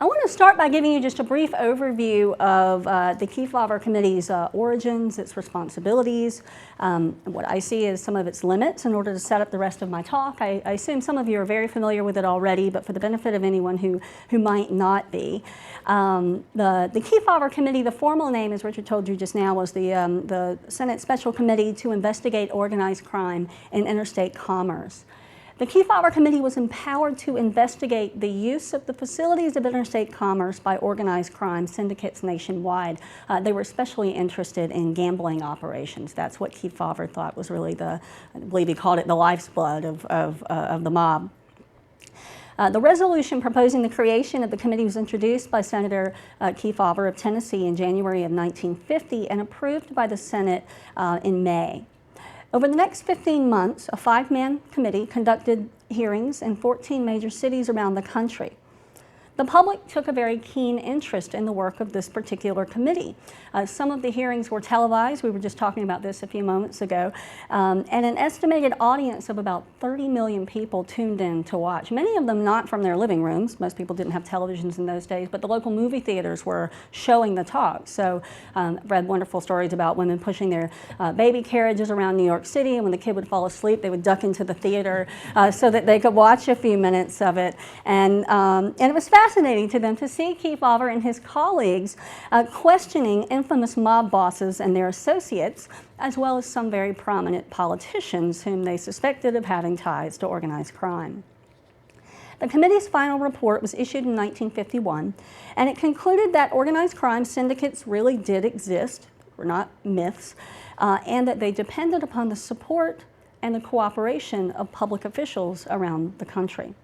I want to start by giving you just a brief overview of the Kefauver Committee's origins, its responsibilities, what I see as some of its limits in order to set up the rest of my talk. I assume some of you are very familiar with it already, but for the benefit of anyone who might not be. The Kefauver Committee, the formal name, as Richard told you just now, was the Senate Special Committee to Investigate Organized Crime in Interstate Commerce. The Kefauver Committee was empowered to investigate the use of the facilities of interstate commerce by organized crime syndicates nationwide. They were especially interested in gambling operations. That's what Kefauver thought was really I believe he called it the life's blood of the mob. The resolution proposing the creation of the committee was introduced by Senator Kefauver of Tennessee in January of 1950 and approved by the Senate in May. Over the next 15 months, a 5-man committee conducted hearings in 14 major cities around the country. The public took a very keen interest in the work of this particular committee. Some of the hearings were televised. We were just talking about this a few moments ago. And an estimated audience of about 30 million people tuned in to watch, many of them not from their living rooms. Most people didn't have televisions in those days, but the local movie theaters were showing the talk. So I've read wonderful stories about women pushing their baby carriages around New York City, and when the kid would fall asleep, they would duck into the theater so that they could watch a few minutes of it. And it was fascinating to them to see Kefauver and his colleagues questioning infamous mob bosses and their associates, as well as some very prominent politicians whom they suspected of having ties to organized crime. The committee's final report was issued in 1951, and it concluded that organized crime syndicates really did exist, were not myths, and that they depended upon the support and the cooperation of public officials around the country.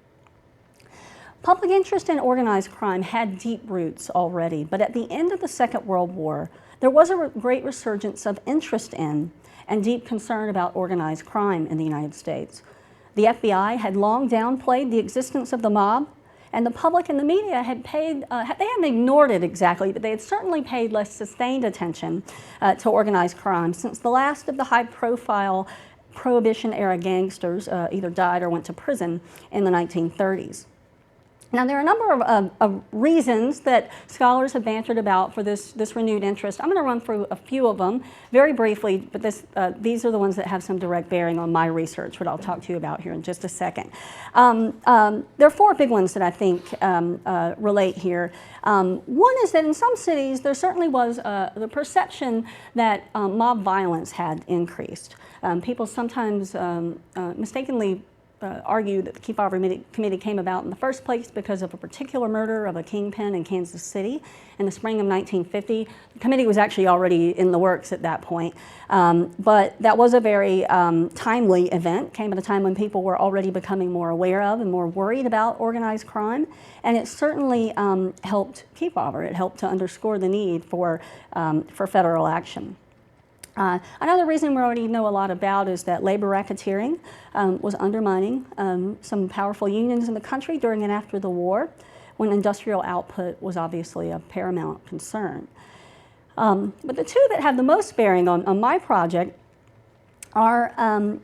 Public interest in organized crime had deep roots already, but at the end of the Second World War, there was a great resurgence of interest in and deep concern about organized crime in the United States. The FBI had long downplayed the existence of the mob, and the public and the media had they hadn't ignored it exactly, but they had certainly paid less sustained attention to organized crime since the last of the high-profile Prohibition-era gangsters either died or went to prison in the 1930s. Now, there are a number of reasons that scholars have bantered about for this renewed interest. I'm going to run through a few of them very briefly, but these are the ones that have some direct bearing on my research, what I'll talk to you about here in just a second. There are 4 big ones that I think relate here. One is that in some cities, there certainly was the perception that mob violence had increased. People sometimes mistakenly argue that the Kefauver Committee came about in the first place because of a particular murder of a kingpin in Kansas City in the spring of 1950. The committee was actually already in the works at that point, but that was a very timely event, came at a time when people were already becoming more aware of and more worried about organized crime, and it certainly helped Kefauver. It helped to underscore the need for federal action. Another reason we already know a lot about is that labor racketeering was undermining some powerful unions in the country during and after the war, when industrial output was obviously a paramount concern. But the 2 that have the most bearing on my project are,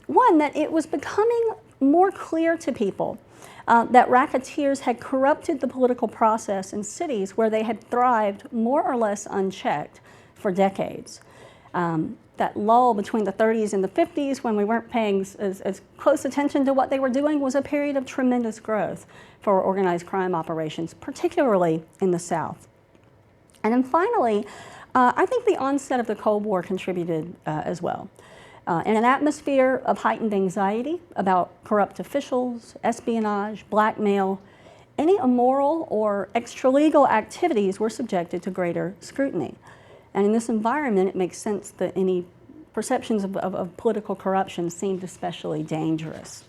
one, that it was becoming more clear to people that racketeers had corrupted the political process in cities where they had thrived more or less unchecked for decades. That lull between the 30s and the 50s, when we weren't paying as close attention to what they were doing, was a period of tremendous growth for organized crime operations, particularly in the South. And then finally, I think the onset of the Cold War contributed as well. In an atmosphere of heightened anxiety about corrupt officials, espionage, blackmail, any immoral or extralegal activities were subjected to greater scrutiny. And in this environment, it makes sense that any perceptions of political corruption seemed especially dangerous.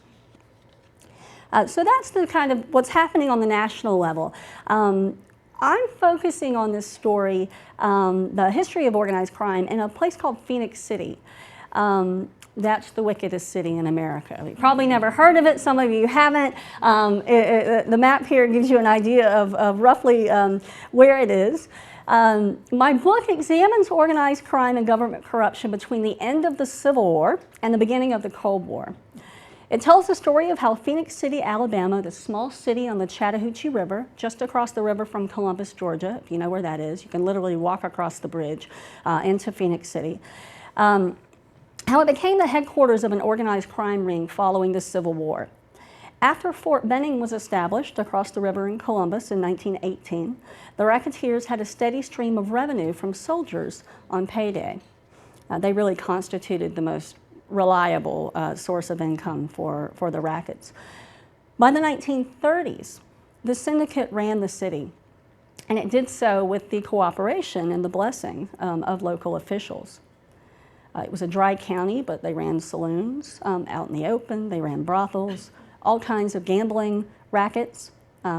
So that's the kind of what's happening on the national level. I'm focusing on this story, the history of organized crime, in a place called Phoenix City. That's the wickedest city in America. You've probably never heard of it. Some of you haven't. The map here gives you an idea of roughly where it is. My book examines organized crime and government corruption between the end of the Civil War and the beginning of the Cold War. It tells the story of how Phoenix City, Alabama, the small city on the Chattahoochee River, just across the river from Columbus, Georgia, if you know where that is, you can literally walk across the bridge into Phoenix City, how it became the headquarters of an organized crime ring following the Civil War. After Fort Benning was established across the river in Columbus in 1918, the racketeers had a steady stream of revenue from soldiers on payday. They really constituted the most reliable source of income for the rackets. By the 1930s, the syndicate ran the city, and it did so with the cooperation and the blessing of local officials. It was a dry county, but they ran saloons out in the open, they ran brothels, all kinds of gambling rackets,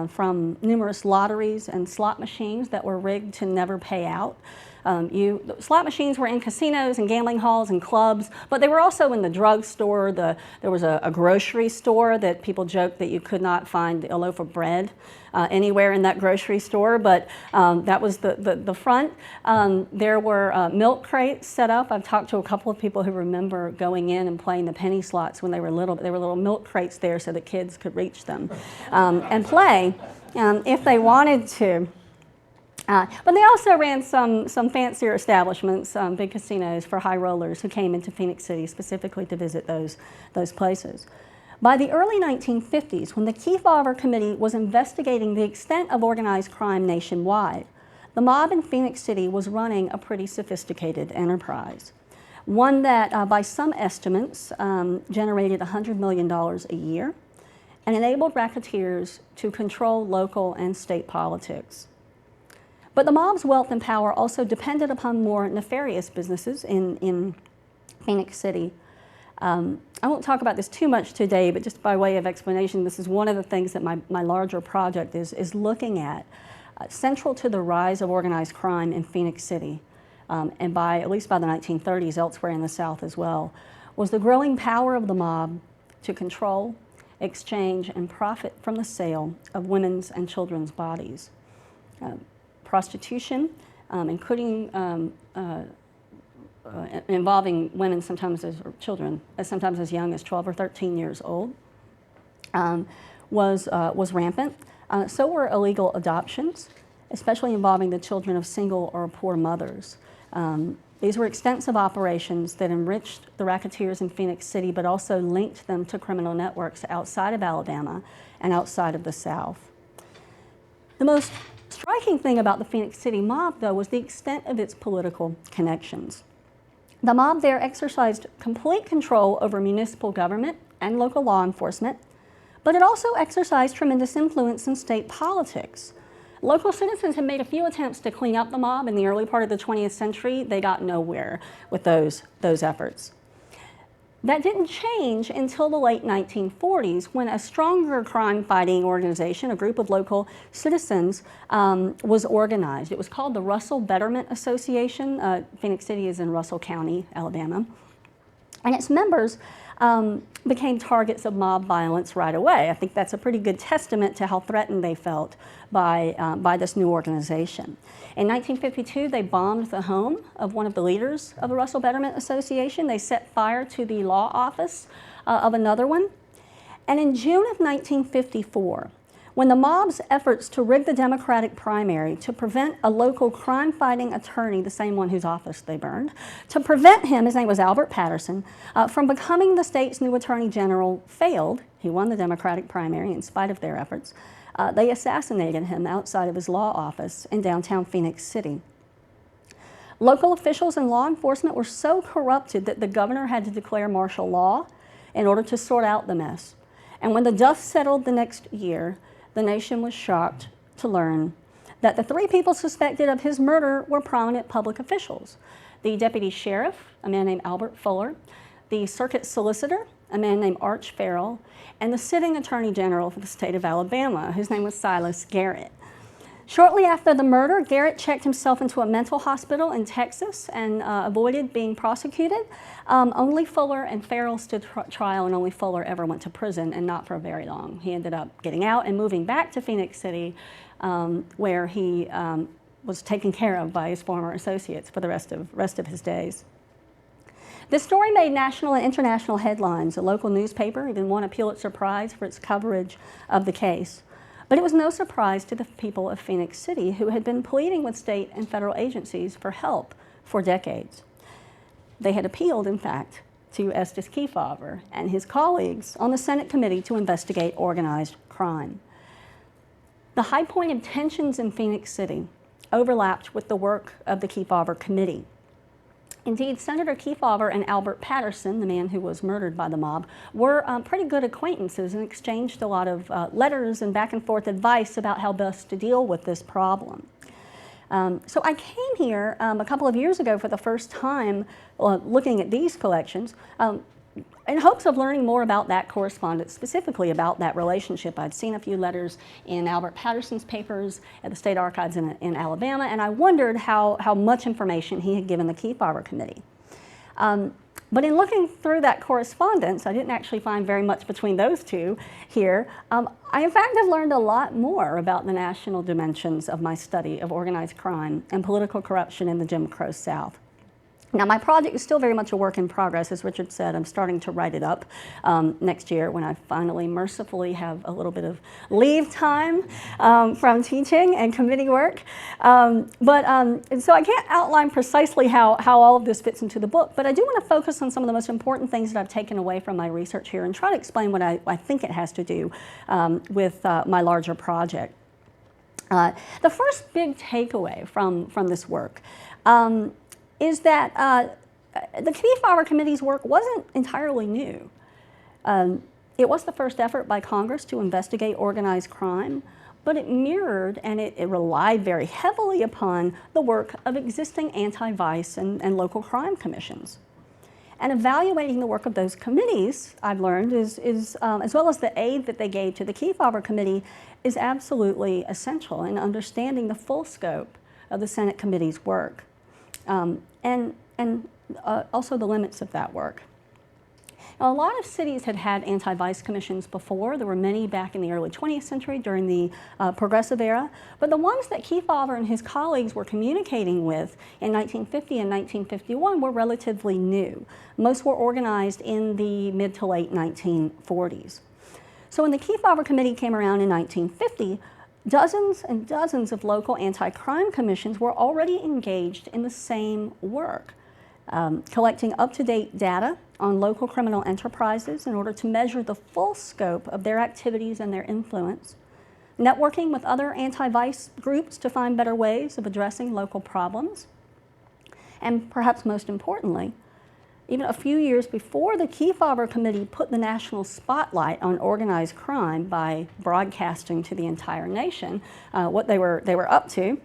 from numerous lotteries and slot machines that were rigged to never pay out. Slot machines were in casinos and gambling halls and clubs, but they were also in the drugstore. There was a grocery store that people joked that you could not find a loaf of bread anywhere in that grocery store, but that was the front. There were milk crates set up. I've talked to a couple of people who remember going in and playing the penny slots when they were little. There were little milk crates there so that kids could reach them and play if they wanted to. But they also ran some fancier establishments, big casinos for high rollers who came into Phoenix City specifically to visit those places. By the early 1950s, when the Kefauver Committee was investigating the extent of organized crime nationwide, the mob in Phoenix City was running a pretty sophisticated enterprise, one that by some estimates generated $100 million a year and enabled racketeers to control local and state politics. But the mob's wealth and power also depended upon more nefarious businesses in Phoenix City. I won't talk about this too much today, but just by way of explanation, this is one of the things that my larger project is looking at. Central to the rise of organized crime in Phoenix City, and at least by the 1930s elsewhere in the South as well, was the growing power of the mob to control, exchange, and profit from the sale of women's and children's bodies. Prostitution, including involving women or children, sometimes as young as 12 or 13 years old, was rampant. So were illegal adoptions, especially involving the children of single or poor mothers. These were extensive operations that enriched the racketeers in Phoenix City, but also linked them to criminal networks outside of Alabama and outside of the South. The most striking thing about the Phoenix City mob, though, was the extent of its political connections. The mob there exercised complete control over municipal government and local law enforcement, but it also exercised tremendous influence in state politics. Local citizens had made a few attempts to clean up the mob in the early part of the 20th century. They got nowhere with those efforts. That didn't change until the late 1940s, when a stronger crime-fighting organization, a group of local citizens, was organized. It was called the Russell Betterment Association. Phoenix City is in Russell County, Alabama. And its members became targets of mob violence right away. I think that's a pretty good testament to how threatened they felt by this new organization. In 1952, they bombed the home of one of the leaders of the Russell Betterment Association. They set fire to the law office of another one. And in June of 1954, when the mob's efforts to rig the Democratic primary to prevent a local crime-fighting attorney, the same one whose office they burned, to prevent him, his name was Albert Patterson, from becoming the state's new attorney general failed. He won the Democratic primary in spite of their efforts. They assassinated him outside of his law office in downtown Phoenix City. Local officials and law enforcement were so corrupted that the governor had to declare martial law in order to sort out the mess. And when the dust settled the next year, the nation was shocked to learn that the three people suspected of his murder were prominent public officials: the deputy sheriff, a man named Albert Fuller, the circuit solicitor, a man named Arch Farrell, and the sitting attorney general for the state of Alabama, whose name was Silas Garrett. Shortly after the murder, Garrett checked himself into a mental hospital in Texas and avoided being prosecuted. Only Fuller and Farrell stood trial, and only Fuller ever went to prison, and not for very long. He ended up getting out and moving back to Phoenix City, where he was taken care of by his former associates for the rest of his days. This story made national and international headlines. A local newspaper even won a Pulitzer Prize for its coverage of the case. But it was no surprise to the people of Phoenix City, who had been pleading with state and federal agencies for help for decades. They had appealed, in fact, to Estes Kefauver and his colleagues on the Senate Committee to investigate organized crime. The high point of tensions in Phoenix City overlapped with the work of the Kefauver Committee. Indeed, Senator Kefauver and Albert Patterson, the man who was murdered by the mob, were pretty good acquaintances and exchanged a lot of letters and back and forth advice about how best to deal with this problem. So I came here a couple of years ago for the first time looking at these collections in hopes of learning more about that correspondence, specifically about that relationship. I'd seen a few letters in Albert Patterson's papers at the State Archives in Alabama, and I wondered how much information he had given the Kefauver Committee. But in looking through that correspondence, I didn't actually find very much between those two here. I, in fact, have learned a lot more about the national dimensions of my study of organized crime and political corruption in the Jim Crow South. Now, my project is still very much a work in progress. As Richard said, I'm starting to write it up next year when I finally mercifully have a little bit of leave time from teaching and committee work. And so I can't outline precisely how all of this fits into the book, but I do want to focus on some of the most important things that I've taken away from my research here and try to explain what I think it has to do with my larger project. The first big takeaway from this work is that the Kefauver Committee's work wasn't entirely new. It was the first effort by Congress to investigate organized crime, but it mirrored and it relied very heavily upon the work of existing anti-vice and local crime commissions. And evaluating the work of those committees, I've learned, is as well as the aid that they gave to the Kefauver Committee, is absolutely essential in understanding the full scope of the Senate Committee's work. And also the limits of that work. Now, a lot of cities had had anti-vice commissions before. There were many back in the early 20th century during the Progressive era, but the ones that Kefauver and his colleagues were communicating with in 1950 and 1951 were relatively new. Most were organized in the mid to late 1940s. So when the Kefauver Committee came around in 1950, dozens and dozens of local anti-crime commissions were already engaged in the same work, collecting up-to-date data on local criminal enterprises in order to measure the full scope of their activities and their influence, networking with other anti-vice groups to find better ways of addressing local problems, and perhaps most importantly, even a few years before the Kefauver Committee put the national spotlight on organized crime by broadcasting to the entire nation what they were up to,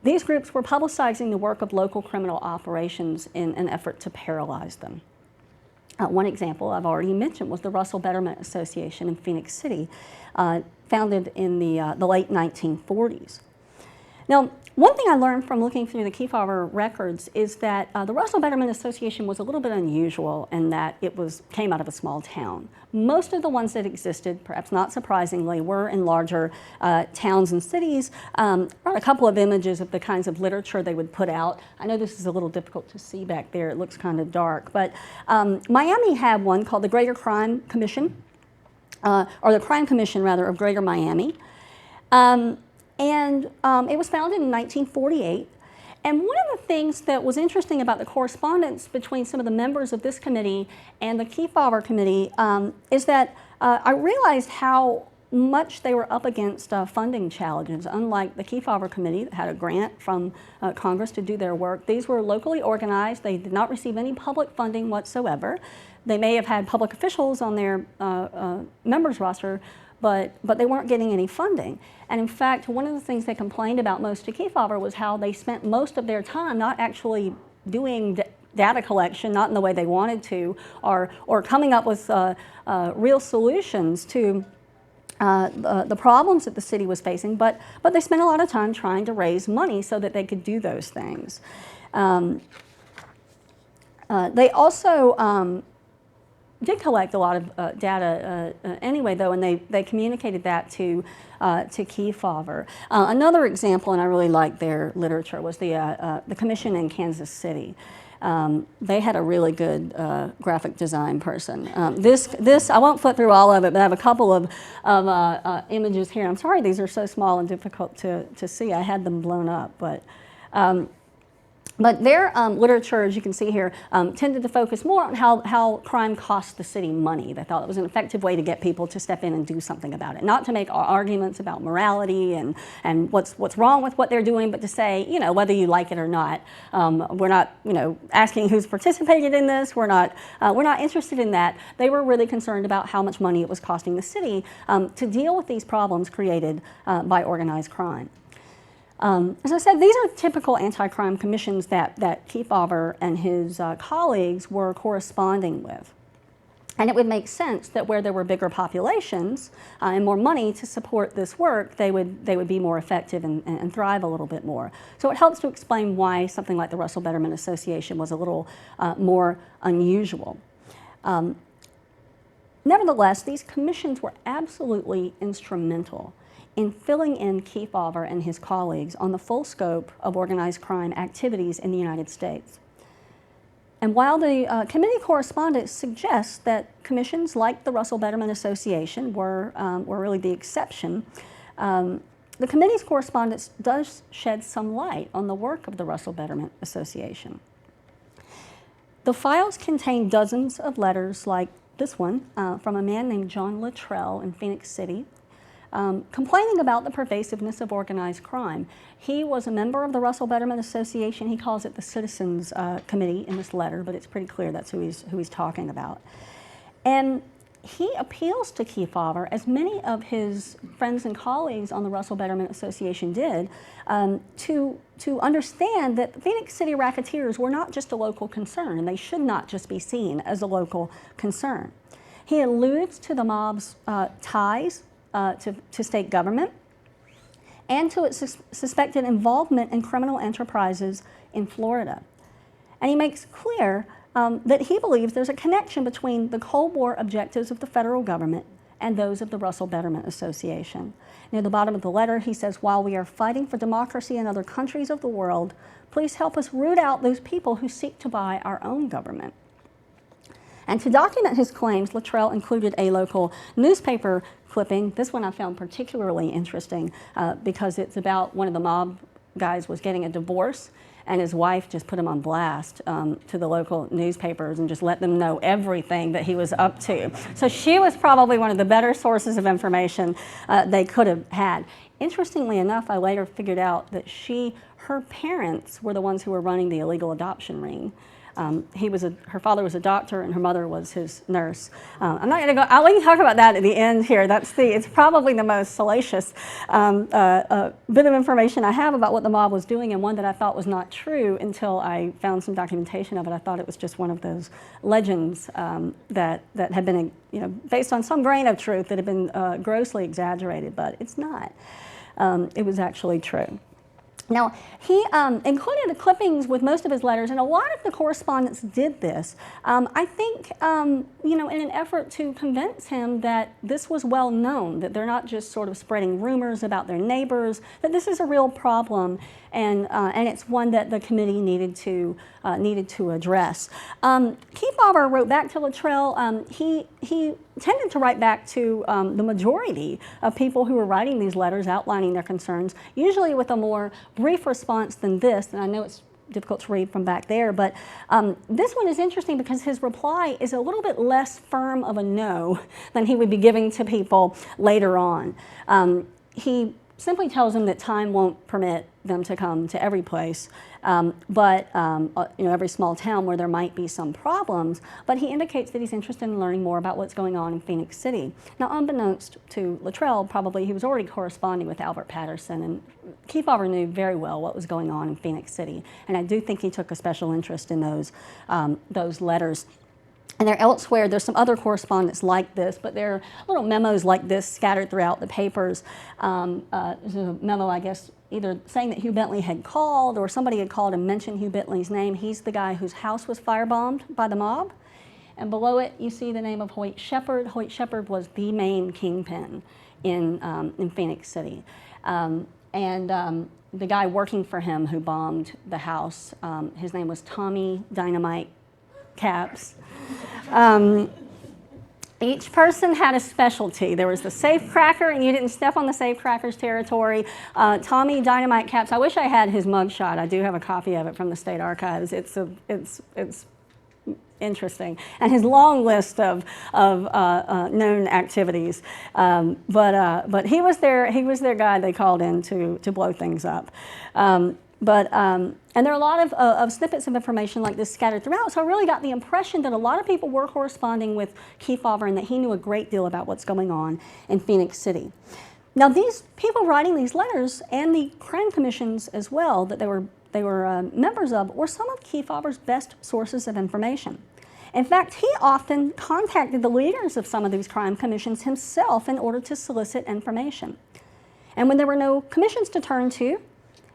these groups were publicizing the work of local criminal operations in an effort to paralyze them. One example I've already mentioned was the Russell Betterment Association in Phoenix City, founded in the late 1940s. Now, one thing I learned from looking through the Kefauver records is that the Russell Betterment Association was a little bit unusual in that it came out of a small town. Most of the ones that existed, perhaps not surprisingly, were in larger towns and cities. Brought a couple of images of the kinds of literature they would put out. I know this is a little difficult to see back there. It looks kind of dark. But Miami had one called the Greater Crime Commission, or the Crime Commission, rather, of Greater Miami. It was founded in 1948. And one of the things that was interesting about the correspondence between some of the members of this committee and the Kefauver Committee is that I realized how much they were up against funding challenges. Unlike the Kefauver Committee that had a grant from Congress to do their work, these were locally organized. They did not receive any public funding whatsoever. They may have had public officials on their members roster, but they weren't getting any funding. And in fact, one of the things they complained about most to Kefauver was how they spent most of their time not actually doing data collection, not in the way they wanted to, or coming up with real solutions to the problems that the city was facing, but they spent a lot of time trying to raise money so that they could do those things. They also did collect a lot of data anyway, though, and they communicated that to Kefauver. Another example, and I really like their literature, was the commission in Kansas City. They had a really good graphic design person. This I won't flip through all of it, but I have a couple of images here. I'm sorry these are so small and difficult to see. I had them blown up, but their literature, as you can see here, tended to focus more on how crime costs the city money. They thought it was an effective way to get people to step in and do something about it. Not to make arguments about morality and what's wrong with what they're doing, but to say, you know, whether you like it or not. We're not, you know, asking who's participated in this. We're not interested in that. They were really concerned about how much money it was costing the city to deal with these problems created by organized crime. As I said, these are typical anti-crime commissions that Kefauver and his colleagues were corresponding with. And it would make sense that where there were bigger populations and more money to support this work, they would be more effective and thrive a little bit more. So it helps to explain why something like the Russell Betterment Association was a little more unusual. Nevertheless, these commissions were absolutely instrumental in filling in Kefauver and his colleagues on the full scope of organized crime activities in the United States. And while the committee correspondence suggests that commissions like the Russell Betterment Association were really the exception, the committee's correspondence does shed some light on the work of the Russell Betterment Association. The files contain dozens of letters like this one from a man named John Luttrell in Phoenix City, complaining about the pervasiveness of organized crime. He was a member of the Russell Betterment Association. He calls it the Citizens Committee in this letter, but it's pretty clear that's who he's talking about. And he appeals to Kefauver, as many of his friends and colleagues on the Russell Betterment Association did, to understand that the Phoenix City racketeers were not just a local concern, and they should not just be seen as a local concern. He alludes to the mob's ties to state government and to its suspected involvement in criminal enterprises in Florida. And he makes clear that he believes there's a connection between the Cold War objectives of the federal government and those of the Russell Betterment Association. Near the bottom of the letter, he says, "While we are fighting for democracy in other countries of the world, please help us root out those people who seek to buy our own government." And to document his claims, Luttrell included a local newspaper clipping. This one I found particularly interesting because it's about one of the mob guys was getting a divorce, and his wife just put him on blast to the local newspapers and just let them know everything that he was up to. So she was probably one of the better sources of information they could have had. Interestingly enough, I later figured out that her parents were the ones who were running the illegal adoption ring. Her father was a doctor and her mother was his nurse. I'm not going to go, we can talk about that at the end here. It's probably the most salacious bit of information I have about what the mob was doing, and one that I thought was not true until I found some documentation of it. I thought it was just one of those legends that had been based on some grain of truth that had been grossly exaggerated, but it's not. It was actually true. Now, he included the clippings with most of his letters, and a lot of the correspondents did this. I think, in an effort to convince him that this was well known, that they're not just sort of spreading rumors about their neighbors, that this is a real problem, and it's one that the committee needed to address. Kefauver wrote back to Luttrell. He tended to write back to the majority of people who were writing these letters outlining their concerns, usually with a more brief response than this, and I know it's difficult to read from back there, but this one is interesting because his reply is a little bit less firm of a no than he would be giving to people later on. He simply tells them that time won't permit them to come to every place, but every small town where there might be some problems, but he indicates that he's interested in learning more about what's going on in Phoenix City. Now, unbeknownst to Luttrell, probably he was already corresponding with Albert Patterson, and Kefauver knew very well what was going on in Phoenix City, and I do think he took a special interest in those letters. And elsewhere, there's some other correspondence like this, but there are little memos like this scattered throughout the papers. There's a memo, I guess, either saying that Hugh Bentley had called or somebody had called and mentioned Hugh Bentley's name. He's the guy whose house was firebombed by the mob. And below it, you see the name of Hoyt Shepard. Hoyt Shepard was the main kingpin in Phoenix City. the guy working for him who bombed the house, his name was Tommy Dynamite Caps. Each person had a specialty. There was the safe cracker, and you didn't step on the safe cracker's territory. Tommy Dynamite Caps, I wish I had his mugshot. I do have a copy of it from the State Archives. It's interesting, and his long list of known activities. But he was their guy they called in to blow things up. And there are a lot of snippets of information like this scattered throughout, so I really got the impression that a lot of people were corresponding with Kefauver and that he knew a great deal about what's going on in Phoenix City. Now, these people writing these letters and the crime commissions as well that they were members of were some of Kefauver's best sources of information. In fact, he often contacted the leaders of some of these crime commissions himself in order to solicit information. And when there were no commissions to turn to,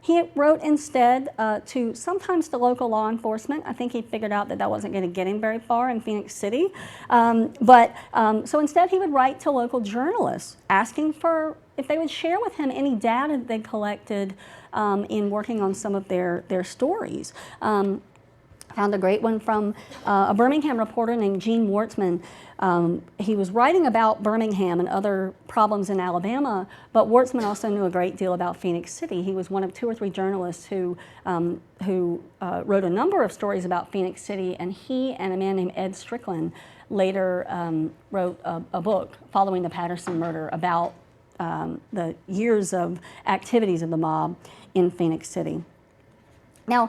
he wrote instead to sometimes the local law enforcement. I think he figured out that that wasn't going to get him very far in Phoenix City. So instead he would write to local journalists asking for if they would share with him any data that they collected in working on some of their stories. Found a great one from a Birmingham reporter named Gene Wartzman. He was writing about Birmingham and other problems in Alabama, but Wartzman also knew a great deal about Phoenix City. He was one of 2 or 3 journalists who wrote a number of stories about Phoenix City, and he and a man named Ed Strickland later wrote a book following the Patterson murder about the years of activities of the mob in Phoenix City. Now,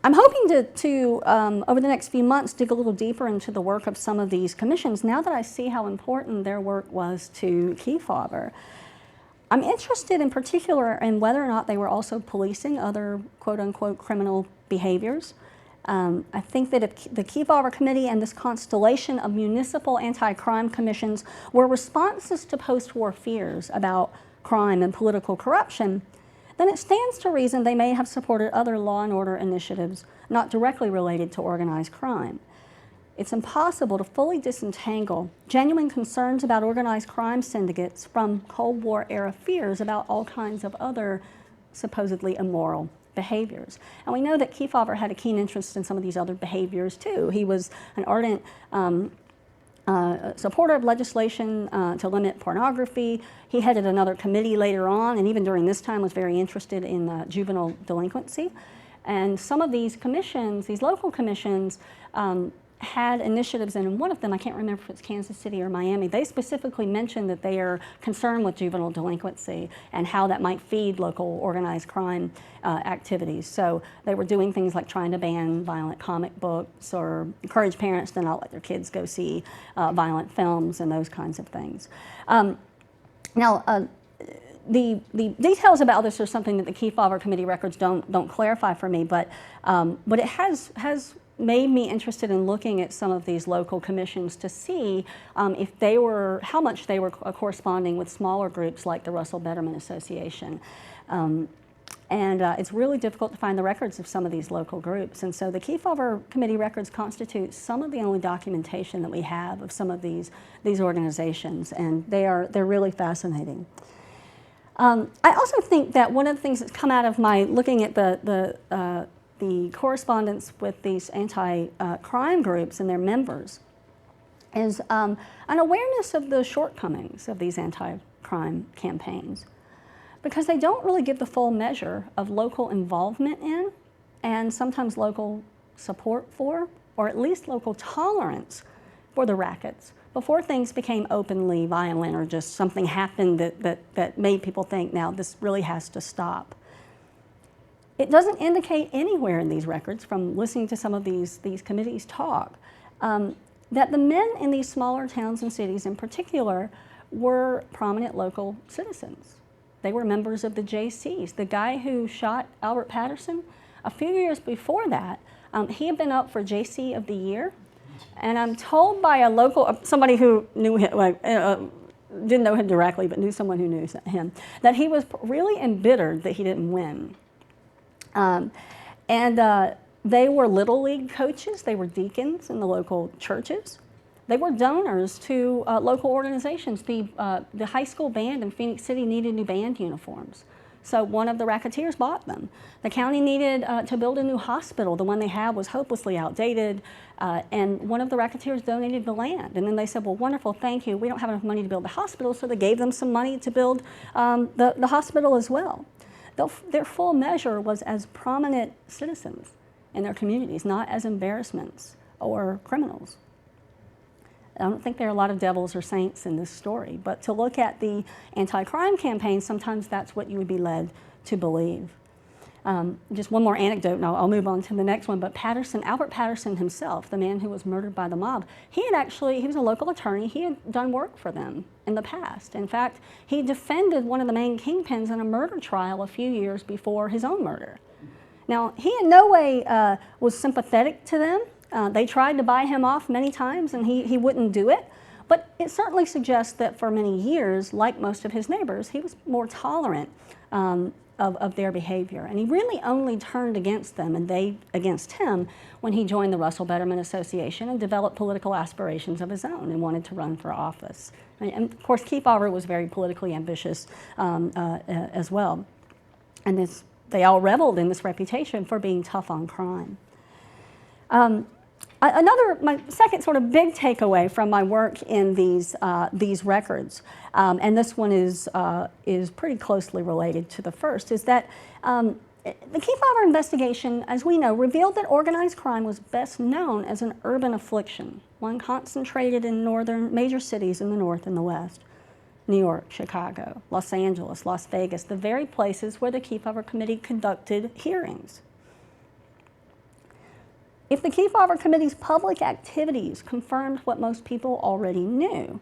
I'm hoping to over the next few months, dig a little deeper into the work of some of these commissions now that I see how important their work was to Kefauver. I'm interested in particular in whether or not they were also policing other quote-unquote criminal behaviors. I think that if the Kefauver Committee and this constellation of municipal anti-crime commissions were responses to post-war fears about crime and political corruption, then it stands to reason they may have supported other law and order initiatives not directly related to organized crime. It's impossible to fully disentangle genuine concerns about organized crime syndicates from Cold War era fears about all kinds of other supposedly immoral behaviors. And we know that Kefauver had a keen interest in some of these other behaviors too. He was an ardent supporter of legislation to limit pornography. He headed another committee later on, and even during this time was very interested in juvenile delinquency. And some of these commissions, these local commissions, had initiatives, and in one of them, I can't remember if it's Kansas City or Miami, they specifically mentioned that they are concerned with juvenile delinquency and how that might feed local organized crime activities. So they were doing things like trying to ban violent comic books or encourage parents to not let their kids go see violent films and those kinds of things. Now, the details about this are something that the Kefauver Committee records don't clarify for me, but it has made me interested in looking at some of these local commissions to see if they were, how much they were corresponding with smaller groups like the Russell Betterment Association. It's really difficult to find the records of some of these local groups. And so the Kefauver Committee records constitute some of the only documentation that we have of some of these organizations, and they're really fascinating. I also think that one of the things that's come out of my looking at the correspondence with these anti-crime groups and their members is an awareness of the shortcomings of these anti-crime campaigns, because they don't really give the full measure of local involvement in and sometimes local support for, or at least local tolerance for the rackets before things became openly violent or just something happened that made people think, now this really has to stop. It doesn't indicate anywhere in these records, from listening to some of these committees talk, that the men in these smaller towns and cities in particular were prominent local citizens. They were members of the JCs. The guy who shot Albert Patterson, a few years before that, he had been up for JC of the Year. And I'm told by a local, somebody who knew him, didn't know him directly, but knew someone who knew him, that he was really embittered that he didn't win. They were Little League coaches. They were deacons in the local churches. They were donors to local organizations. The high school band in Phoenix City needed new band uniforms. So one of the racketeers bought them. The county needed to build a new hospital. The one they had was hopelessly outdated, and one of the racketeers donated the land. And then they said, well, wonderful, thank you. We don't have enough money to build the hospital, so they gave them some money to build the hospital as well. Their full measure was as prominent citizens in their communities, not as embarrassments or criminals. I don't think there are a lot of devils or saints in this story, but to look at the anti-crime campaign, sometimes that's what you would be led to believe. Just one more anecdote, and I'll move on to the next one, but Patterson, Albert Patterson himself, the man who was murdered by the mob, he was a local attorney. He had done work for them in the past. In fact, he defended one of the main kingpins in a murder trial a few years before his own murder. Now, he in no way was sympathetic to them. They tried to buy him off many times, and he wouldn't do it. But it certainly suggests that for many years, like most of his neighbors, he was more tolerant of their behavior. And he really only turned against them and they against him when he joined the Russell Betterment Association and developed political aspirations of his own and wanted to run for office. And of course, Kefauver was very politically ambitious as well. And they all reveled in this reputation for being tough on crime. My second sort of big takeaway from my work in these records, and this one is pretty closely related to the first, is that the Kefauver investigation, as we know, revealed that organized crime was best known as an urban affliction, one concentrated in major cities in the North and the West. New York, Chicago, Los Angeles, Las Vegas, the very places where the Kefauver Committee conducted hearings. If the Kefauver Committee's public activities confirmed what most people already knew,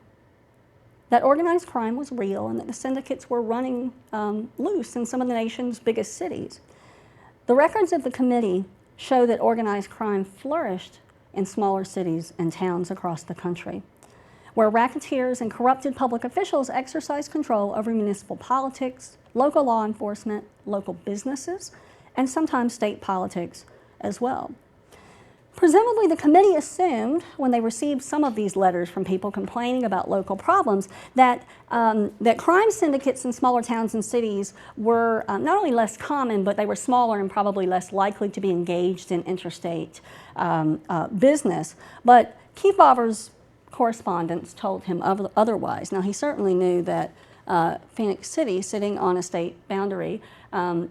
that organized crime was real and that the syndicates were running loose in some of the nation's biggest cities, the records of the committee show that organized crime flourished in smaller cities and towns across the country, where racketeers and corrupted public officials exercised control over municipal politics, local law enforcement, local businesses, and sometimes state politics as well. Presumably, the committee assumed, when they received some of these letters from people complaining about local problems, that crime syndicates in smaller towns and cities were not only less common, but they were smaller and probably less likely to be engaged in interstate business. But Kefauver's correspondence told him otherwise. Now, he certainly knew that Phoenix City, sitting on a state boundary,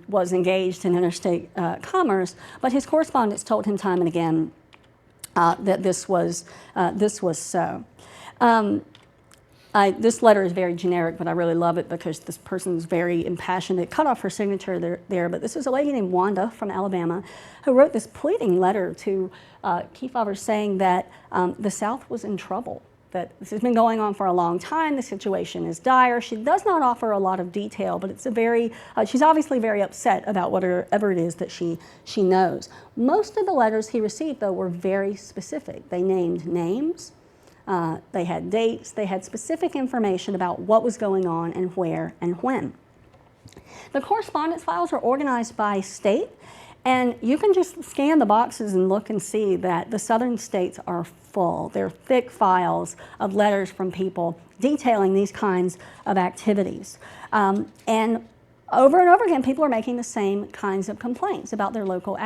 was engaged in interstate commerce, but his correspondence told him time and again that this was so. This letter is very generic, but I really love it because this person's very impassioned. It cut off her signature there, but this is a lady named Wanda from Alabama who wrote this pleading letter to Kefauver saying that the South was in trouble, that this has been going on for a long time, the situation is dire. She does not offer a lot of detail, but it's she's obviously very upset about whatever it is that she knows. Most of the letters he received, though, were very specific. They named names, they had dates, they had specific information about what was going on and where and when. The correspondence files are organized by state, and you can just scan the boxes and look and see that the southern states are full. They're thick files of letters from people detailing these kinds of activities. And over again, people are making the same kinds of complaints about their local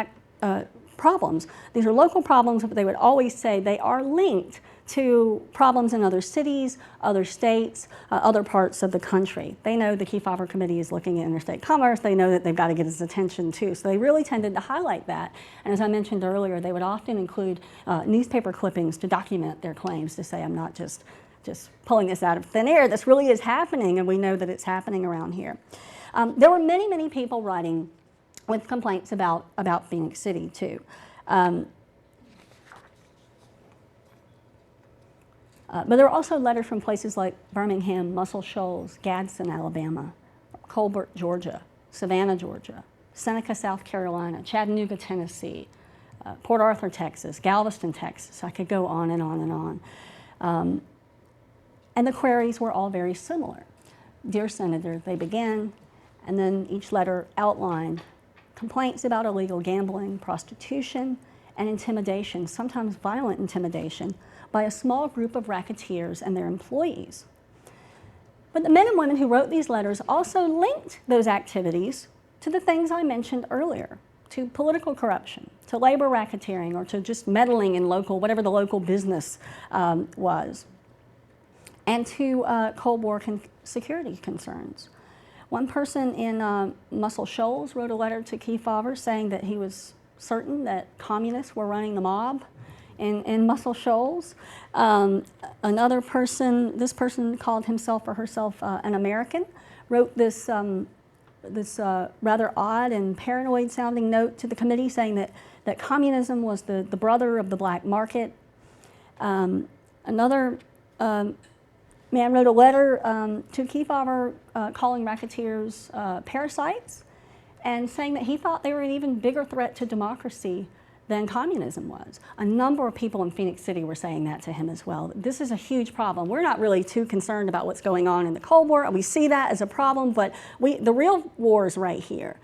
problems. These are local problems, but they would always say they are linked to problems in other cities, other states, other parts of the country. They know the Kefauver Committee is looking at interstate commerce. They know that they've got to get his attention too. So they really tended to highlight that. And as I mentioned earlier, they would often include newspaper clippings to document their claims, to say, I'm not just pulling this out of thin air. This really is happening, and we know that it's happening around here. There were many, many people writing with complaints about Phoenix City too. But there are also letters from places like Birmingham, Muscle Shoals, Gadsden, Alabama, Colbert, Georgia, Savannah, Georgia, Seneca, South Carolina, Chattanooga, Tennessee, Port Arthur, Texas, Galveston, Texas. I could go on and on and on. And the queries were all very similar. Dear Senator, they began, and then each letter outlined complaints about illegal gambling, prostitution, and intimidation, sometimes violent intimidation, by a small group of racketeers and their employees. But the men and women who wrote these letters also linked those activities to the things I mentioned earlier, to political corruption, to labor racketeering, or to just meddling in whatever the local business was, and to Cold War security concerns. One person in Muscle Shoals wrote a letter to Kefauver saying that he was certain that communists were running the mob in Muscle Shoals. Another person, this person called himself or herself an American, wrote this rather odd and paranoid sounding note to the committee saying that communism was the brother of the black market. Another man wrote a letter to Kefauver calling racketeers parasites and saying that he thought they were an even bigger threat to democracy than communism was. A number of people in Phoenix City were saying that to him as well. This is a huge problem. We're not really too concerned about what's going on in the Cold War. We see that as a problem, but the real war is right here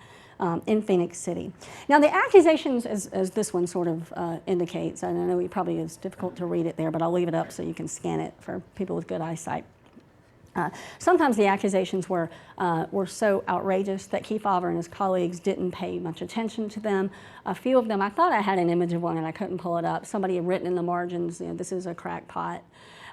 in Phoenix City. Now the accusations, as this one sort of indicates, and I know it probably is difficult to read it there, but I'll leave it up so you can scan it for people with good eyesight. Sometimes the accusations were so outrageous that Kefauver and his colleagues didn't pay much attention to them. A few of them, I thought I had an image of one and I couldn't pull it up. Somebody had written in the margins, this is a crackpot.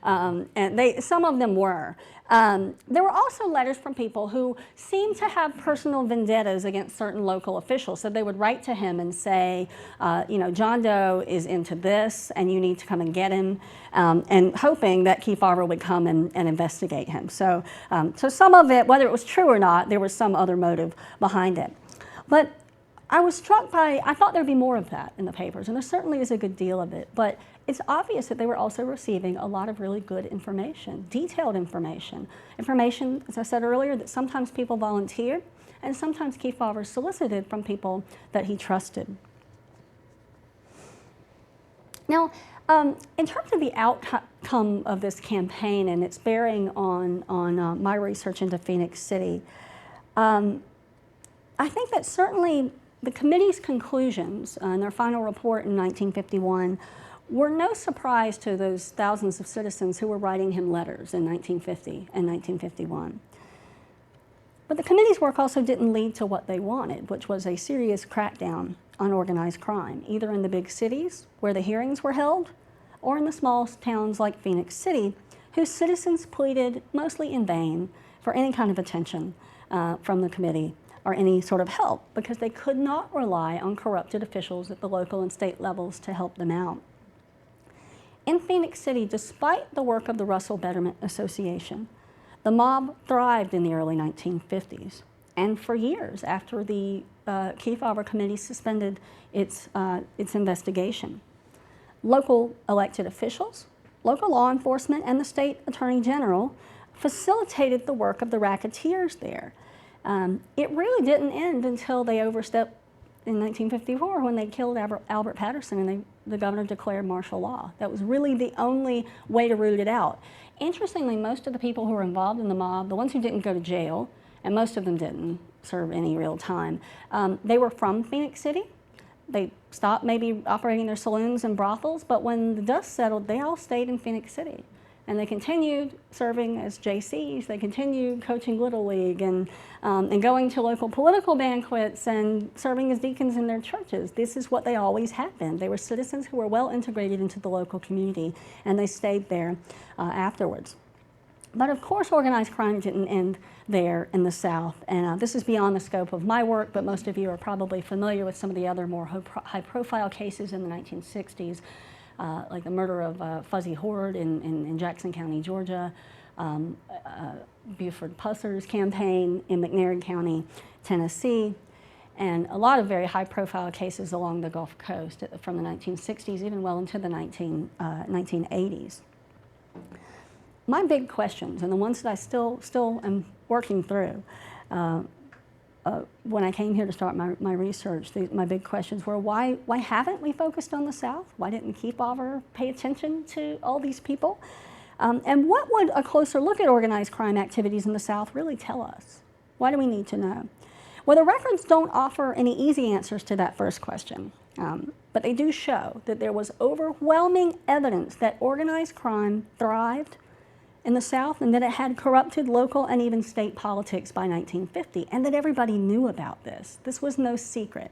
And some of them were. There were also letters from people who seemed to have personal vendettas against certain local officials. So they would write to him and say, John Doe is into this and you need to come and get him, and hoping that Kefauver would come and investigate him. So some of it, whether it was true or not, there was some other motive behind it. But I was struck by, I thought there'd be more of that in the papers, and there certainly is a good deal of it, but it's obvious that they were also receiving a lot of really good information, detailed information. Information, as I said earlier, that sometimes people volunteered, and sometimes Kefauver solicited from people that he trusted. Now, in terms of the outcome of this campaign and its bearing on my research into Phoenix City, I think that certainly the committee's conclusions in their final report in 1951 were no surprise to those thousands of citizens who were writing him letters in 1950 and 1951. But the committee's work also didn't lead to what they wanted, which was a serious crackdown on organized crime, either in the big cities where the hearings were held, or in the small towns like Phoenix City, whose citizens pleaded mostly in vain for any kind of attention from the committee or any sort of help, because they could not rely on corrupted officials at the local and state levels to help them out. In Phoenix City, despite the work of the Russell Betterment Association, the mob thrived in the early 1950s, and for years after the Kefauver Committee suspended its investigation. Local elected officials, local law enforcement, and the state attorney general facilitated the work of the racketeers there. It really didn't end until they overstepped in 1954 when they killed Albert Patterson and the governor declared martial law. That was really the only way to root it out. Interestingly, most of the people who were involved in the mob, the ones who didn't go to jail, and most of them didn't serve any real time, they were from Phoenix City. They stopped maybe operating their saloons and brothels, but when the dust settled, they all stayed in Phoenix City. And they continued serving as JCs, they continued coaching Little League and going to local political banquets and serving as deacons in their churches. This is what they always had been. They were citizens who were well integrated into the local community, and they stayed there afterwards. But of course, organized crime didn't end there in the South, and this is beyond the scope of my work, but most of you are probably familiar with some of the other more high-profile cases in the 1960s. Like the murder of Fuzzy Horde in Jackson County, Georgia, Buford Pusser's campaign in McNairy County, Tennessee, and a lot of very high-profile cases along the Gulf Coast from the 1960s, even well into the 1980s. My big questions, and the ones that I still am working through, when I came here to start my research, my big questions were, why haven't we focused on the South? Why didn't Kefauver pay attention to all these people? And what would a closer look at organized crime activities in the South really tell us? Why do we need to know? Well, the records don't offer any easy answers to that first question. But they do show that there was overwhelming evidence that organized crime thrived in the South and that it had corrupted local and even state politics by 1950, and that everybody knew about this. This was no secret.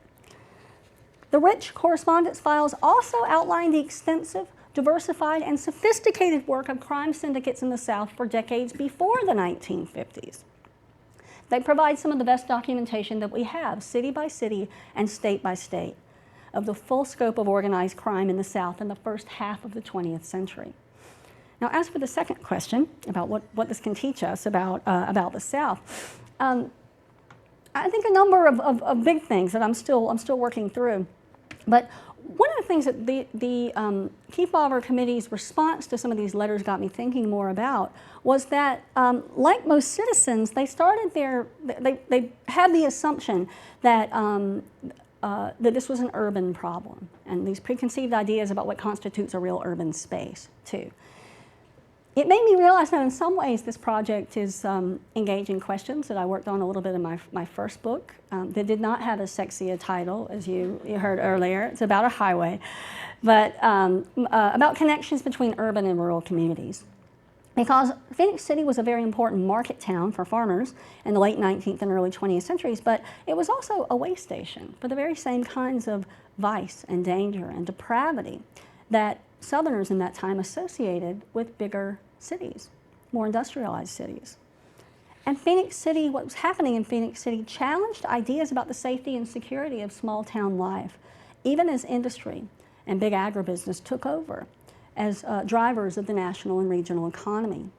The rich correspondence files also outline the extensive, diversified, and sophisticated work of crime syndicates in the South for decades before the 1950s. They provide some of the best documentation that we have, city by city and state by state, of the full scope of organized crime in the South in the first half of the 20th century. Now, as for the second question about what this can teach us about the South, I think a number of big things that I'm still working through. But one of the things that the Kefauver Committee's response to some of these letters got me thinking more about was that, like most citizens, they had the assumption that that this was an urban problem, and these preconceived ideas about what constitutes a real urban space, too. It made me realize that in some ways this project is engaging questions that I worked on a little bit in my first book that did not have as sexy a title as you heard earlier. It's about a highway, but about connections between urban and rural communities. Because Phoenix City was a very important market town for farmers in the late 19th and early 20th centuries, but it was also a way station for the very same kinds of vice and danger and depravity that Southerners in that time associated with bigger cities, more industrialized cities. And Phoenix City, what was happening in Phoenix City challenged ideas about the safety and security of small town life, even as industry and big agribusiness took over as drivers of the national and regional economy.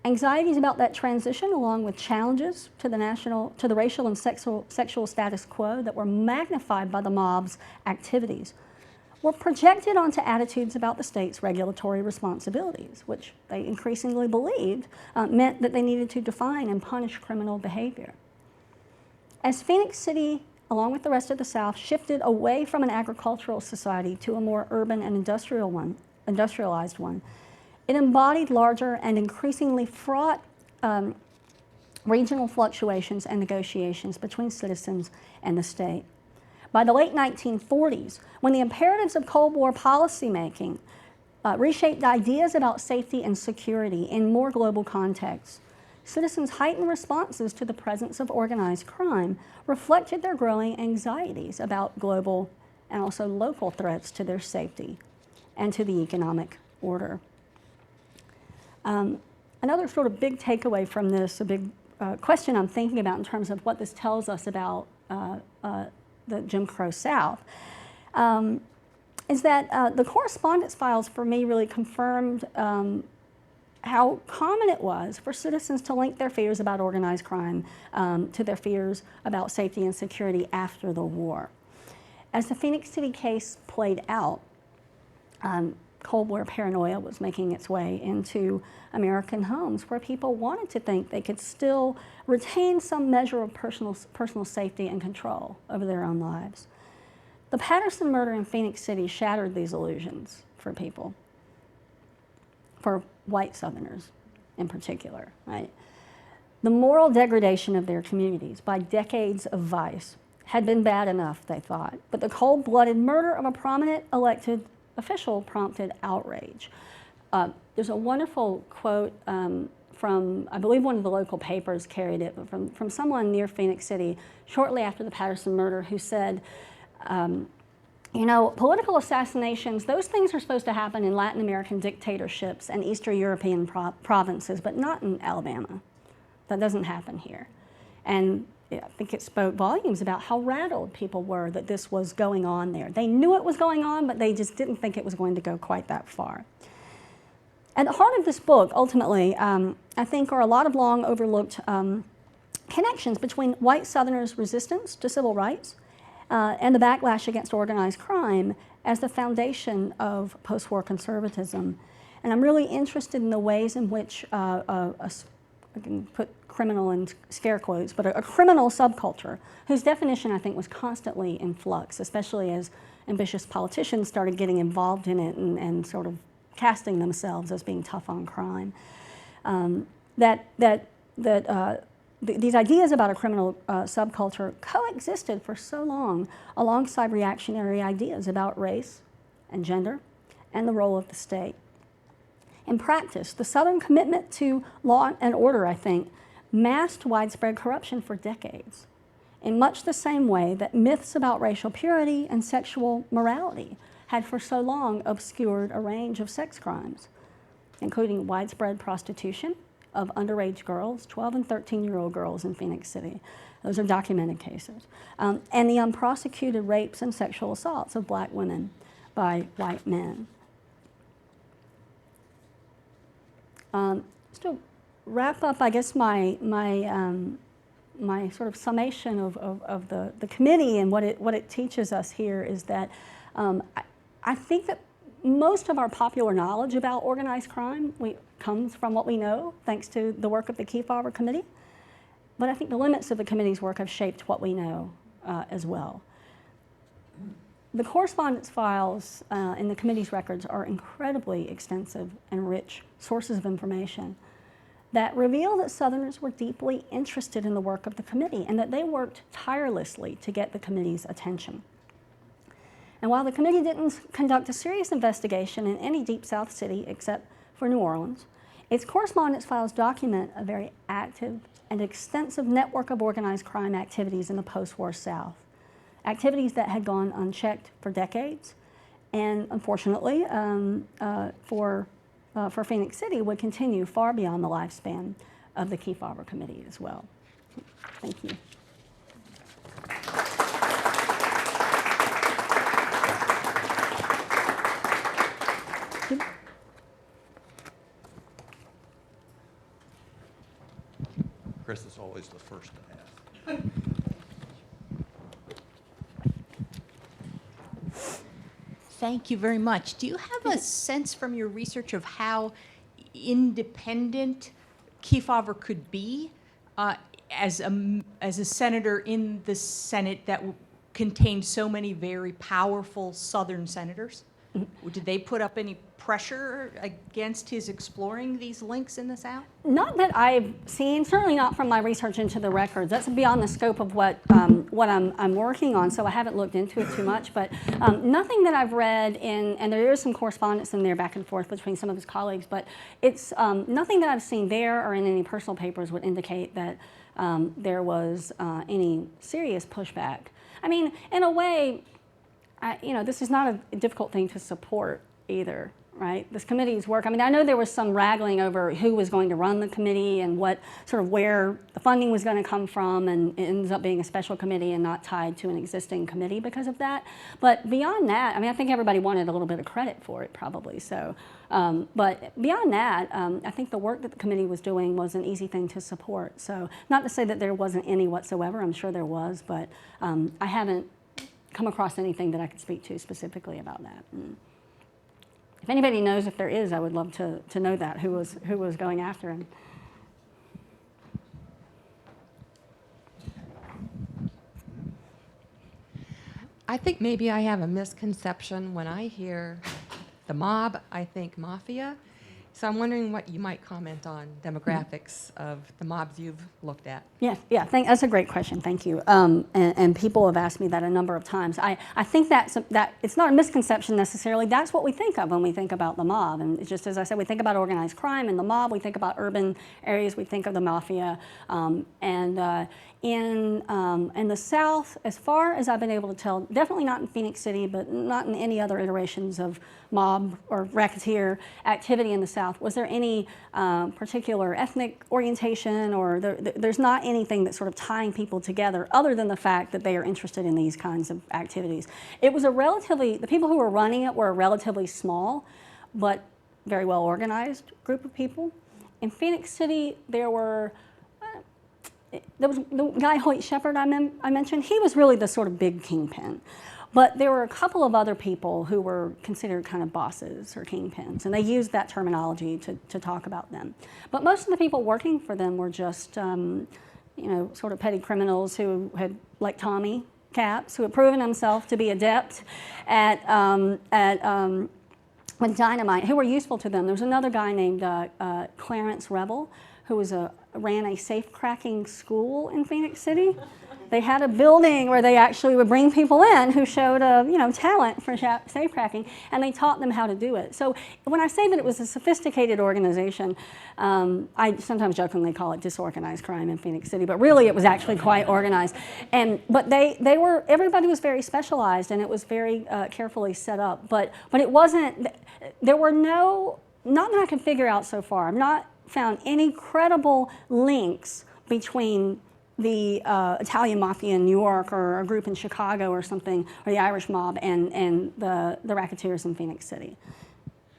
Anxieties about that transition, along with challenges to the racial and sexual status quo that were magnified by the mob's activities, were projected onto attitudes about the state's regulatory responsibilities, which they increasingly believed meant that they needed to define and punish criminal behavior. As Phoenix City, along with the rest of the South, shifted away from an agricultural society to a more urban and industrialized one, it embodied larger and increasingly fraught regional fluctuations and negotiations between citizens and the state. By the late 1940s, when the imperatives of Cold War policymaking reshaped ideas about safety and security in more global contexts, citizens' heightened responses to the presence of organized crime reflected their growing anxieties about global and also local threats to their safety and to the economic order. Another sort of big takeaway from this, a big question I'm thinking about in terms of what this tells us about the Jim Crow South, is that the correspondence files for me really confirmed how common it was for citizens to link their fears about organized crime to their fears about safety and security after the war. As the Phoenix City case played out, Cold War paranoia was making its way into American homes, where people wanted to think they could still retain some measure of personal safety and control over their own lives. The Patterson murder in Phoenix City shattered these illusions for people, for white Southerners in particular, right? The moral degradation of their communities by decades of vice had been bad enough, they thought, but the cold-blooded murder of a prominent elected official prompted outrage. There's a wonderful quote from, I believe one of the local papers carried it, from someone near Phoenix City shortly after the Patterson murder, who said, you know, political assassinations, those things are supposed to happen in Latin American dictatorships and Eastern European provinces, but not in Alabama. That doesn't happen here. And I think it spoke volumes about how rattled people were that this was going on there. They knew it was going on, but they just didn't think it was going to go quite that far. At the heart of this book, ultimately, I think are a lot of long overlooked connections between white Southerners' resistance to civil rights and the backlash against organized crime as the foundation of post-war conservatism. And I'm really interested in the ways in which I can put criminal in scare quotes, but a criminal subculture whose definition I think was constantly in flux, especially as ambitious politicians started getting involved in it and sort of casting themselves as being tough on crime. That these ideas about a criminal subculture coexisted for so long alongside reactionary ideas about race and gender and the role of the state. In practice, the Southern commitment to law and order, I think, masked widespread corruption for decades, in much the same way that myths about racial purity and sexual morality had for so long obscured a range of sex crimes, including widespread prostitution of underage girls, 12 and 13-year-old girls in Phoenix City. Those are documented cases. And the unprosecuted rapes and sexual assaults of black women by white men. Just to wrap up, I guess, my sort of summation of the committee and what it teaches us here is that I think that most of our popular knowledge about organized crime comes from what we know, thanks to the work of the Kefauver Committee. But I think the limits of the committee's work have shaped what we know as well. The correspondence files in the committee's records are incredibly extensive and rich sources of information that reveal that Southerners were deeply interested in the work of the committee and that they worked tirelessly to get the committee's attention. And while the committee didn't conduct a serious investigation in any Deep South city except for New Orleans, its correspondence files document a very active and extensive network of organized crime activities in the post-war South, activities that had gone unchecked for decades, and unfortunately, for Phoenix City, would continue far beyond the lifespan of the Kefauver Committee as well. Thank you. Chris is always the first to ask. Thank you very much. Do you have a sense from your research of how independent Kefauver could be as a senator in the Senate that contained so many very powerful Southern senators? Did they put up any pressure against his exploring these links in the South? Not that I've seen, certainly not from my research into the records. That's beyond the scope of what I'm working on, so I haven't looked into it too much. But nothing that I've read and there is some correspondence in there back and forth between some of his colleagues, but it's nothing that I've seen there or in any personal papers would indicate that there was any serious pushback. I mean, in a way, this is not a difficult thing to support either, right? This committee's work, I mean, I know there was some wrangling over who was going to run the committee and what sort of where the funding was going to come from, and it ends up being a special committee and not tied to an existing committee because of that. But beyond that, I mean, I think everybody wanted a little bit of credit for it probably. So, but beyond that, I think the work that the committee was doing was an easy thing to support. So not to say that there wasn't any whatsoever, I'm sure there was, but I haven't come across anything that I could speak to specifically about that. If anybody knows if there is, I would love to know that, who was going after him. I think maybe I have a misconception. When I hear the mob, I think mafia. So I'm wondering what you might comment on demographics of the mobs you've looked at. Yeah, that's a great question, thank you. And people have asked me that a number of times. I think that it's not a misconception necessarily, that's what we think of when we think about the mob. And just as I said, we think about organized crime and the mob, we think about urban areas, we think of the mafia. In the South, as far as I've been able to tell, definitely not in Phoenix City, but not in any other iterations of mob or racketeer activity in the South, was there any particular ethnic orientation, or there's not anything that's sort of tying people together other than the fact that they are interested in these kinds of activities. It was the people who were running it were a relatively small, but very well organized group of people. In Phoenix City, there was the guy Hoyt Shepard I mentioned, he was really the sort of big kingpin. But there were a couple of other people who were considered kind of bosses or kingpins, and they used that terminology to talk about them. But most of the people working for them were just, sort of petty criminals who had, like Tommy Capps, who had proven himself to be adept with dynamite, who were useful to them. There was another guy named Clarence Rebel, who was ran a safe-cracking school in Phoenix City. They had a building where they actually would bring people in who showed talent for safe-cracking, and they taught them how to do it. So when I say that it was a sophisticated organization, I sometimes jokingly call it disorganized crime in Phoenix City, but really it was actually quite organized. But everybody was very specialized, and it was very carefully set up. But it wasn't. There were not that I can figure out so far. I've not found any credible links between the Italian mafia in New York or a group in Chicago or something, or the Irish mob and the racketeers in Phoenix City.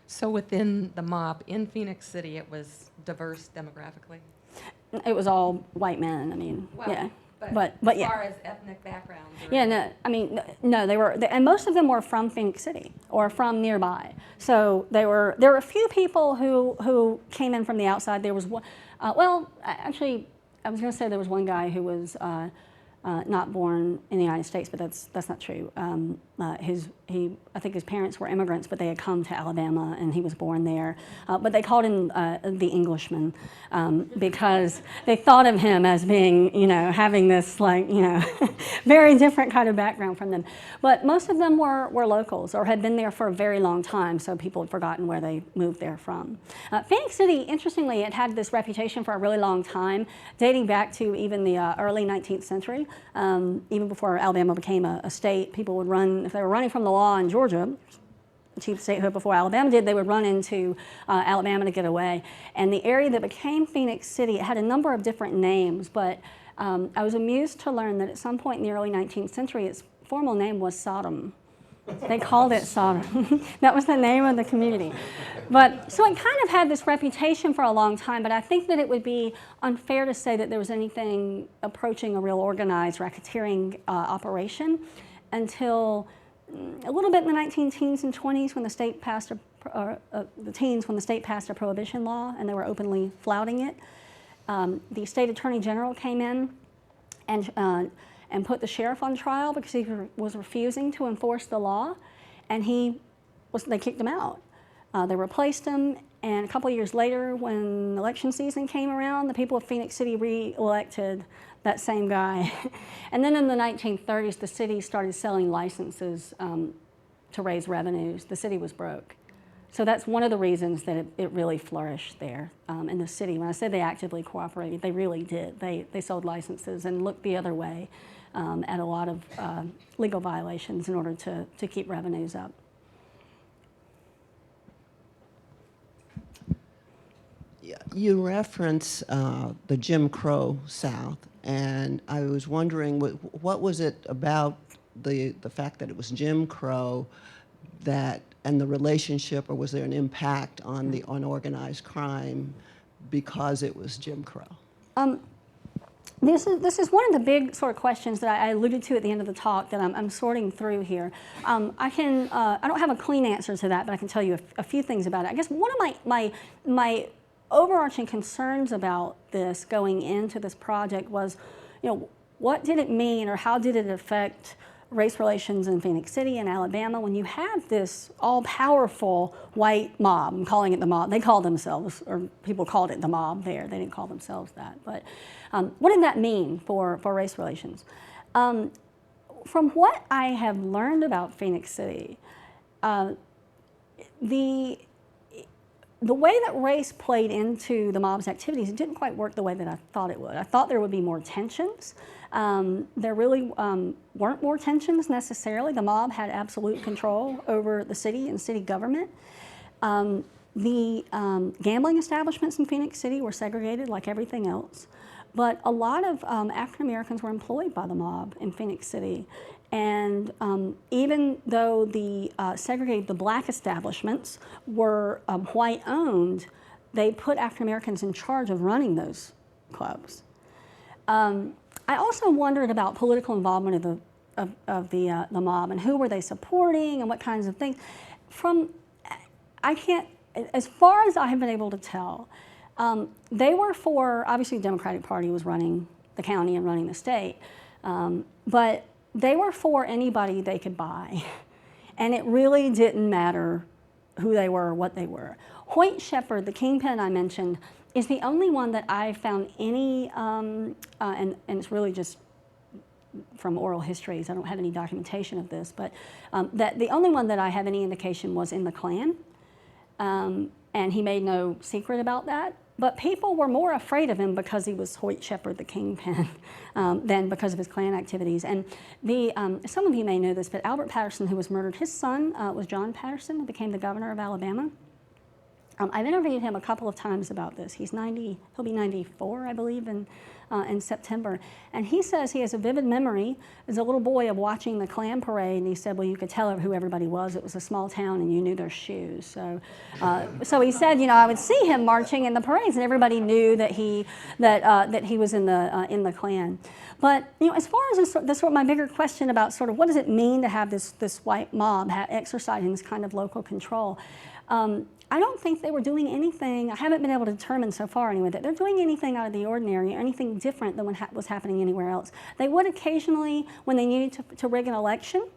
So within the mob in Phoenix City, it was diverse demographically? It was all white men, I mean, Well, yeah. But But as yeah. far as ethnic backgrounds? Yeah, no, I mean, no, and most of them were from Phoenix City or from nearby. So there were a few people who came in from the outside. There was one, actually, I was going to say there was one guy who was not born in the United States, but that's not true. I think his parents were immigrants, but they had come to Alabama, and he was born there. But they called him the Englishman because they thought of him as being, having this very different kind of background from them. But most of them were locals or had been there for a very long time, so people had forgotten where they moved there from. Phoenix City, interestingly, it had this reputation for a really long time, dating back to even the early 19th century. Even before Alabama became a state, people would run, if they were running from the law in Georgia, achieved statehood before Alabama did, they would run into Alabama to get away. And the area that became Phoenix City, it had a number of different names, but I was amused to learn that at some point in the early 19th century, its formal name was Sodom. They called it Sodom. That was the name of the community. But so it kind of had this reputation for a long time, but I think that it would be unfair to say that there was anything approaching a real organized racketeering operation until a little bit in the 19-teens and 20s when the state passed when the state passed a prohibition law and they were openly flouting it. The state attorney general came in and put the sheriff on trial because he was refusing to enforce the law, and they kicked him out. They replaced him, and a couple of years later, when election season came around, the people of Phoenix City re-elected that same guy. And then in the 1930s, the city started selling licenses to raise revenues. The city was broke. So that's one of the reasons that it really flourished there in the city. When I said they actively cooperated, they really did. They sold licenses and looked the other way at a lot of legal violations in order to keep revenues up. You reference the Jim Crow South, and I was wondering what was it about the fact that it was Jim Crow and the relationship, or was there an impact on the unorganized crime because it was Jim Crow? This is one of the big sort of questions that I alluded to at the end of the talk that I'm sorting through here. I don't have a clean answer to that, but I can tell you a few things about it. I guess one of my overarching concerns about this going into this project was, what did it mean, or how did it affect race relations in Phoenix City and Alabama when you have this all-powerful white mob? I'm calling it the mob. They called themselves, or people called it the mob there. They didn't call themselves that. But what did that mean for race relations? From what I have learned about Phoenix City, the way that race played into the mob's activities, it didn't quite work the way that I thought it would. I thought there would be more tensions. There really weren't more tensions necessarily. The mob had absolute control over the city and city government. The gambling establishments in Phoenix City were segregated like everything else. But a lot of African Americans were employed by the mob in Phoenix City. And even though the black establishments were white owned, they put African Americans in charge of running those clubs. I also wondered about political involvement of the mob and who were they supporting and what kinds of things. As far as I have been able to tell, they were for, obviously the Democratic Party was running the county and running the state, but they were for anybody they could buy. And it really didn't matter who they were or what they were. Hoyt Shepherd, the kingpin I mentioned, is the only one that I found any, and it's really just from oral histories. I don't have any documentation of this, but that the only one that I have any indication was in the Klan, and he made no secret about that. But people were more afraid of him because he was Hoyt Shepherd, the kingpin, than because of his Klan activities. And some of you may know this, but Albert Patterson, who was murdered, his son was John Patterson, who became the governor of Alabama. I've interviewed him a couple of times about this. He's 90, he'll be 94, I believe, in September. And he says he has a vivid memory as a little boy of watching the Klan parade, and he said, well, you could tell who everybody was. It was a small town, and you knew their shoes. So, so he said, you know, I would see him marching in the parades, and everybody knew that he was in the Klan. But you know, as far as this sort of my bigger question about sort of what does it mean to have this white mob exercising this kind of local control, I don't think they were doing anything, I haven't been able to determine so far anyway, that they're doing anything out of the ordinary or anything different than what was happening anywhere else. They would occasionally, when they needed to rig an election,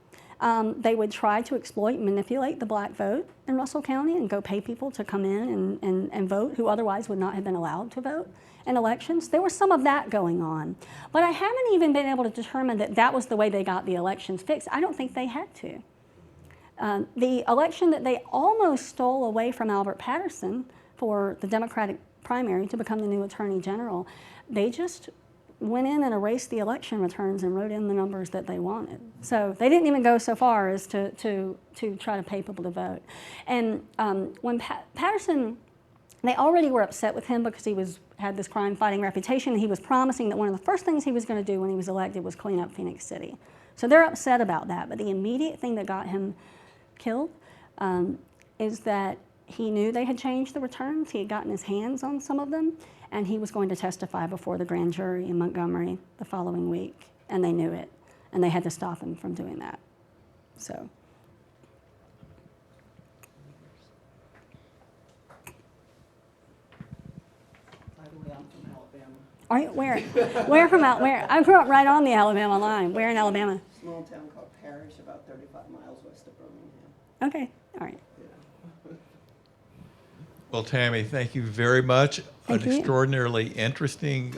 they would try to exploit and manipulate the black vote in Russell County and go pay people to come in and vote who otherwise would not have been allowed to vote in elections. There was some of that going on. But I haven't even been able to determine that that was the way they got the elections fixed. I don't think they had to. The election that they almost stole away from Albert Patterson for the Democratic primary to become the new Attorney General, they just went in and erased the election returns and wrote in the numbers that they wanted. So they didn't even go so far as to try to pay people to vote. And when Patterson, they already were upset with him because he had this crime-fighting reputation, and he was promising that one of the first things he was going to do when he was elected was clean up Phoenix City. So they're upset about that, but the immediate thing that got him killed is that he knew they had changed the returns. He had gotten his hands on some of them, and he was going to testify before the grand jury in Montgomery the following week, and they knew it, and they had to stop him from doing that. So. By the way, I'm from Alabama. Are you, where from out, where? I grew up right on the Alabama line. Where in Alabama? Small town called Parrish, about 35 miles west of Birmingham. Okay, all right. Well, Tammy, thank you very much. Thank An you. extraordinarily interesting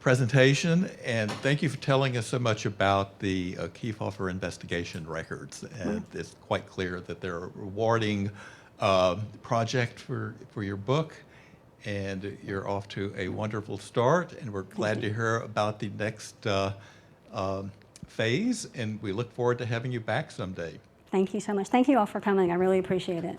presentation, and thank you for telling us so much about the Kefauver investigation records. And it's quite clear that they're a rewarding project for your book, and you're off to a wonderful start, and we're glad to hear about the next phase, and we look forward to having you back someday. Thank you so much. Thank you all for coming. I really appreciate it.